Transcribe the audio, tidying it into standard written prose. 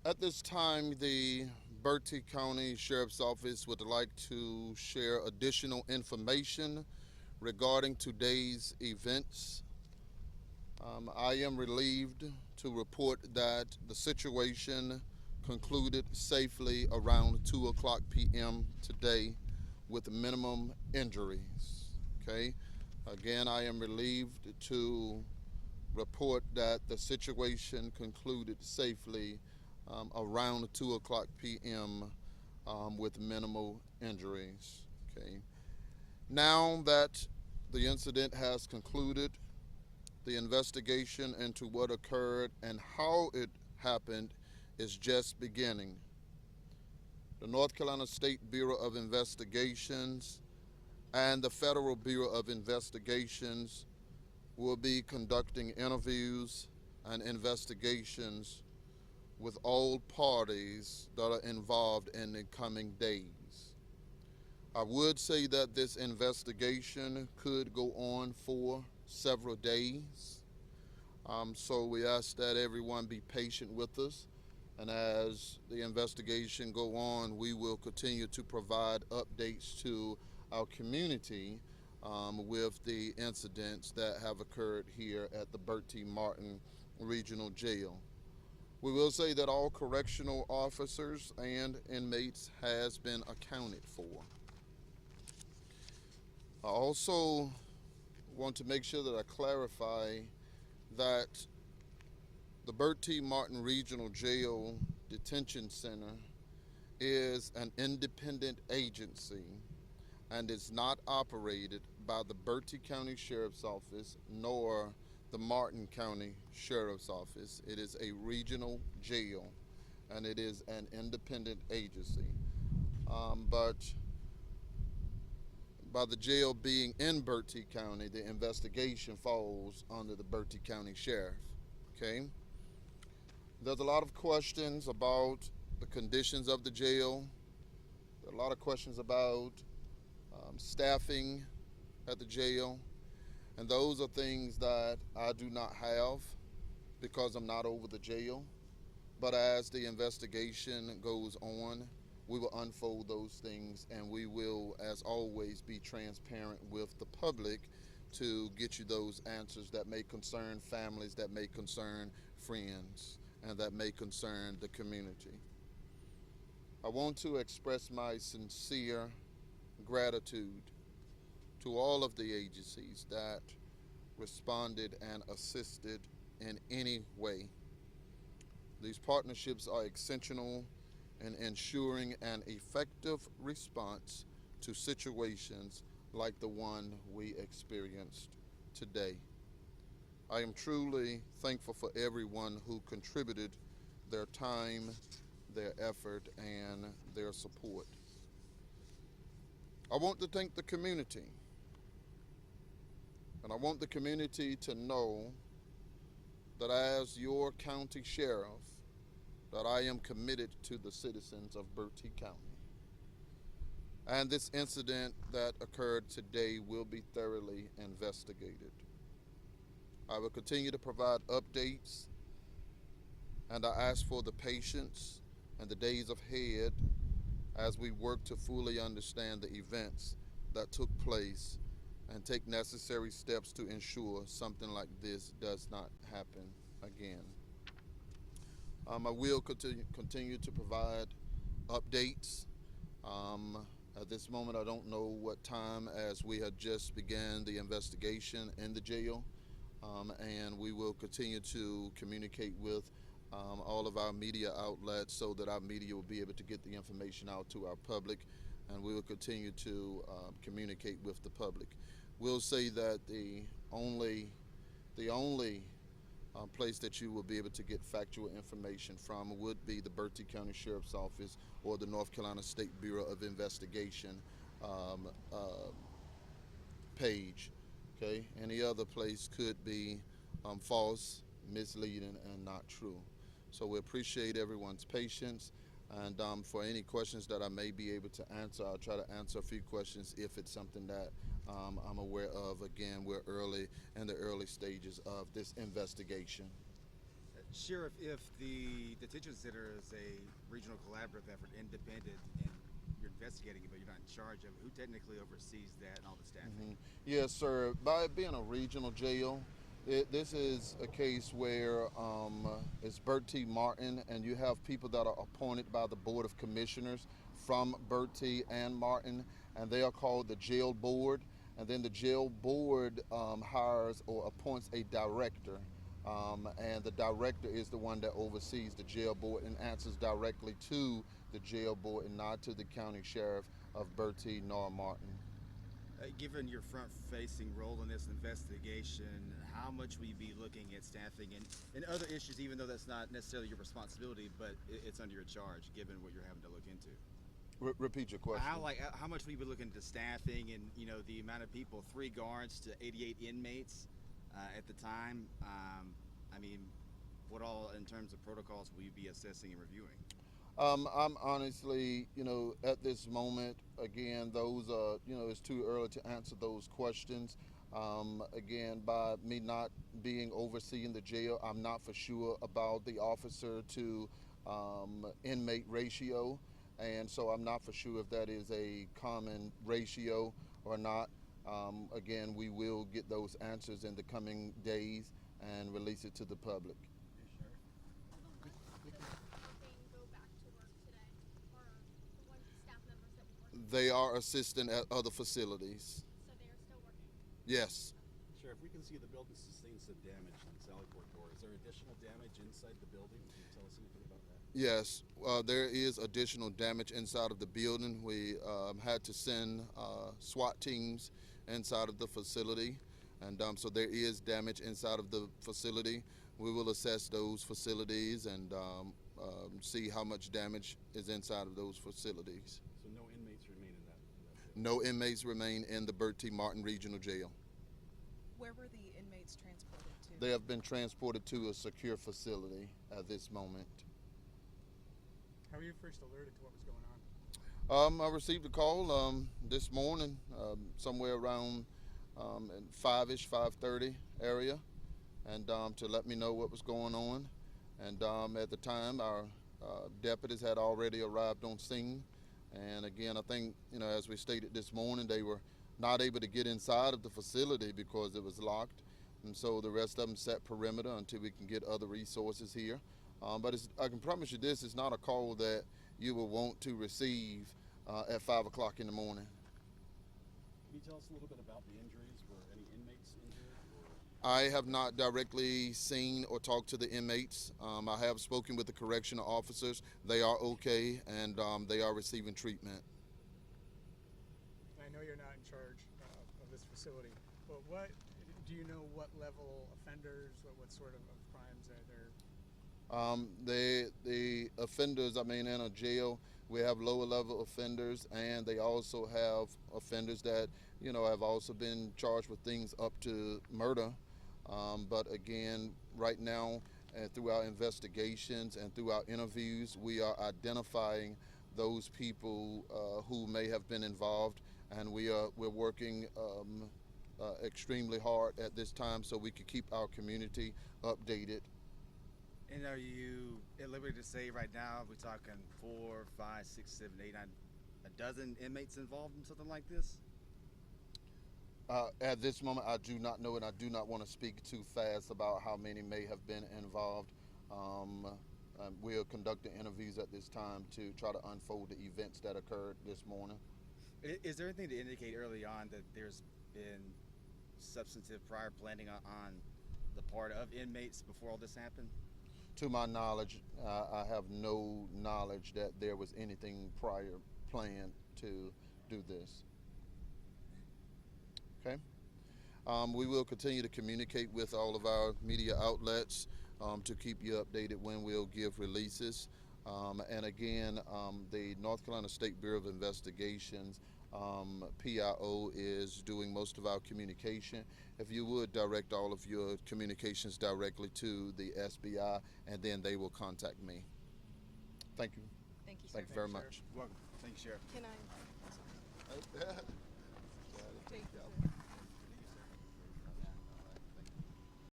At this time, the Bertie County Sheriff's Office would like to share additional information regarding today's events. I am relieved to report that the situation concluded safely around 2 o'clock p.m. today with minimum injuries. Okay. Again, I am relieved to report that the situation concluded safely around 2 o'clock p.m. With minimal injuries. Okay. Now that the incident has concluded, the investigation into what occurred and how it happened is just beginning. The North Carolina State Bureau of Investigations and the Federal Bureau of Investigations will be conducting interviews and investigations with all parties that are involved in the coming days. I would say that this investigation could go on for several days. So we ask that everyone be patient with us. And as the investigation go on, we will continue to provide updates to our community with the incidents that have occurred here at the Bertie-Martin Regional Jail. We will say that all correctional officers and inmates has been accounted for. I also want to make sure that I clarify that the Bertie-Martin Regional Jail Detention Center is an independent agency and is not operated by the Bertie County Sheriff's Office nor the Martin County Sheriff's Office. It is a regional jail and it is an independent agency. But by the jail being in Bertie County, the investigation falls under the Bertie County Sheriff. Okay? There's a lot of questions about the conditions of the jail. There are a lot of questions about staffing at the jail. And those are things that I do not have because I'm not over the jail. But as the investigation goes on, we will unfold those things and we will, as always, be transparent with the public to get you those answers that may concern families, that may concern friends, and that may concern the community. I want to express my sincere gratitude to all of the agencies that responded and assisted in any way. These partnerships are essential in ensuring an effective response to situations like the one we experienced today. I am truly thankful for everyone who contributed their time, their effort, and their support. I want to thank the community, and I want the community to know that as your county sheriff, that I am committed to the citizens of Bertie County. And this incident that occurred today will be thoroughly investigated. I will continue to provide updates, and I ask for the patience and the days ahead as we work to fully understand the events that took place and take necessary steps to ensure something like this does not happen again. I will continue to provide updates. At this moment, I don't know what time, as we had just began the investigation in the jail, and we will continue to communicate with all of our media outlets so that our media will be able to get the information out to our public, and we will continue to communicate with the public. We'll say that the only place that you will be able to get factual information from would be the Bertie County Sheriff's Office or the North Carolina State Bureau of Investigation page. Okay, any other place could be false, misleading, and not true. So we appreciate everyone's patience, and for any questions that I may be able to answer, I'll try to answer a few questions if it's something that I'm aware of. Again, we're in the early stages of this investigation. Sheriff, if the detention center is a regional collaborative effort, independent, and you're investigating it, but you're not in charge of it, who technically oversees that and all the staffing? Yes, sir. By it being a regional jail, this is a case where it's Bertie-Martin, and you have people that are appointed by the Board of Commissioners from Bertie and Martin, and they are called the jail board. And then the jail board hires or appoints a director, and the director is the one that oversees the jail board and answers directly to the jail board and not to the county sheriff of Bertie nor Martin. Given your front-facing role in this investigation, how much will you be looking at staffing and other issues, even though that's not necessarily your responsibility, but it's under your charge, given what you're having to look into? Repeat your question. How much will you be looking into staffing and the amount of people, 3 guards to 88 inmates at the time? I mean, what all in terms of protocols will you be assessing and reviewing? I'm honestly, at this moment, again, those are, it's too early to answer those questions. Again, by me not being overseeing the jail, I'm not for sure about the officer to inmate ratio. And so I'm not for sure if that is a common ratio or not. Again, we will get those answers in the coming days and release it to the public. They are assisting at other facilities. So they are still working? Yes. Sheriff, we can see the building sustained some damage in the Sally Port door. Is there additional damage inside the building? Can you tell us anything about that? Yes, there is additional damage inside of the building. We had to send SWAT teams inside of the facility, and so there is damage inside of the facility. We will assess those facilities and see how much damage is inside of those facilities. So no inmates remain in that jail? No inmates remain in the Bertie-Martin Regional Jail. Where were the inmates transported to? They have been transported to a secure facility at this moment. How were you first alerted to what was going on? I received a call this morning, somewhere around 5-ish, 5:30 area, and to let me know what was going on. And at the time, our deputies had already arrived on scene. And again, I think, as we stated this morning, they were not able to get inside of the facility because it was locked. And so the rest of them set perimeter until we can get other resources here. But I can promise you this, it's not a call that you will want to receive at 5 o'clock in the morning. Can you tell us a little bit about the injuries? Were any inmates injured? I have not directly seen or talked to the inmates. I have spoken with the correctional officers. They are okay, and they are receiving treatment. I know you're not in charge of this facility, but do you know what level offenders, what sort of crimes are there? The offenders, in a jail, we have lower level offenders, and they also have offenders that, have also been charged with things up to murder. But again, right now, through our investigations and through our interviews, we are identifying those people who may have been involved, and we're working extremely hard at this time so we can keep our community updated. And are you at liberty to say right now, we're talking 4, 5, 6, 7, 8, 9, a dozen inmates involved in something like this? At this moment, I do not know, and I do not want to speak too fast about how many may have been involved. We are conducting interviews at this time to try to unfold the events that occurred this morning. Is there anything to indicate early on that there's been substantive prior planning on the part of inmates before all this happened? To my knowledge, I have no knowledge that there was anything prior planned to do this. Okay. We will continue to communicate with all of our media outlets to keep you updated when we'll give releases. And again, the North Carolina State Bureau of Investigations, PIO, is doing most of our communication. If you would direct all of your communications directly to the SBI, and then they will contact me. Thank you. Thank you, sir. Thank you very much. Welcome. Thank you, Sheriff. Can I? Got it. Thank you, sir.